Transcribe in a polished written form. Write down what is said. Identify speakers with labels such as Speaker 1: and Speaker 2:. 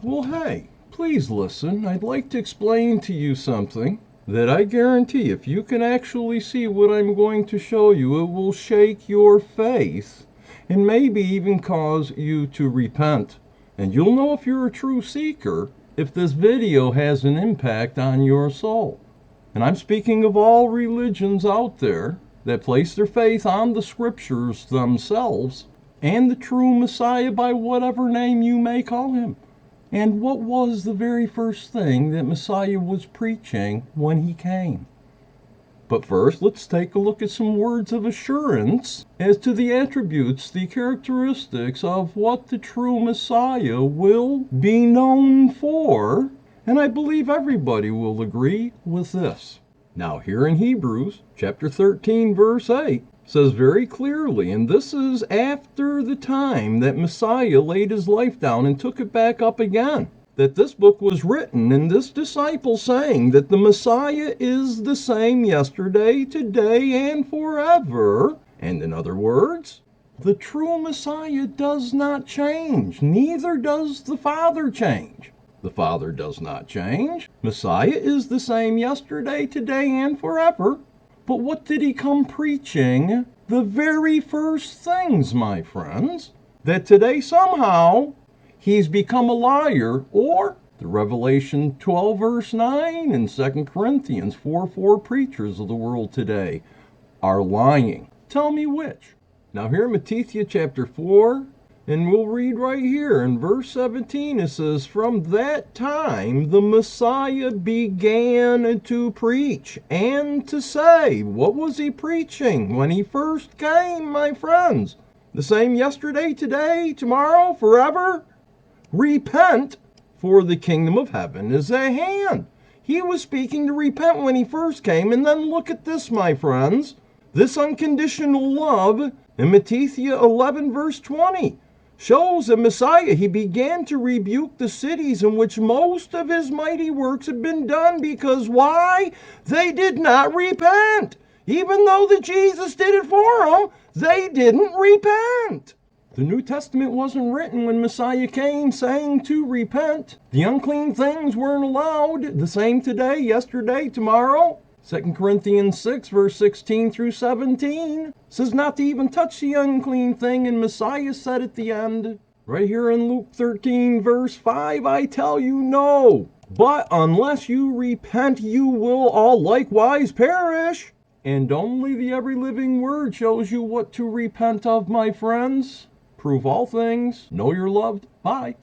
Speaker 1: Well, hey, please listen. I'd like to explain to you something that I guarantee if you can actually see what I'm going to show you, it will shake your faith and maybe even cause you to repent. And you'll know if you're a true seeker if this video has an impact on your soul. And I'm speaking of all religions out there that place their faith on the scriptures themselves and the true Messiah by whatever name you may call him. And what was the very first thing that Messiah was preaching when he came? But first, let's take a look at some words of assurance as to the attributes, the characteristics of what the true Messiah will be known for. And I believe everybody will agree with this. Now, here in Hebrews chapter 13, verse 8, says very clearly, and this is after the time that Messiah laid his life down and took it back up again, that this book was written, and this disciple saying that the Messiah is the same yesterday, today, and forever. And in other words, the true Messiah does not change, neither does the Father change. The Father does not change. Messiah is the same yesterday, today, and forever. But what did he come preaching? The very first things, my friends, that today somehow he's become a liar, or the Revelation 12 verse 9 and 2 Corinthians 4:4 preachers of the world today are lying. Tell me which. Now here in Matthew chapter 4, and we'll read right here in verse 17, it says, from that time the Messiah began to preach and to say. What was he preaching when he first came, my friends? The same yesterday, today, tomorrow, forever? Repent, for the kingdom of heaven is at hand. He was speaking to repent when he first came, and then look at this, my friends. This unconditional love in Matthew 11, verse 20, shows that Messiah, he began to rebuke the cities in which most of his mighty works had been done, because why? They did not repent. Even though that Jesus did it for them, they didn't repent. The New Testament wasn't written when Messiah came saying to repent. The unclean things weren't allowed. The same today, yesterday, tomorrow. 2 Corinthians 6, verse 16 through 17 says not to even touch the unclean thing, and Messiah said at the end, right here in Luke 13, verse 5, I tell you no, but unless you repent, you will all likewise perish. And only the every living word shows you what to repent of, my friends. Prove all things. Know you're loved. Bye.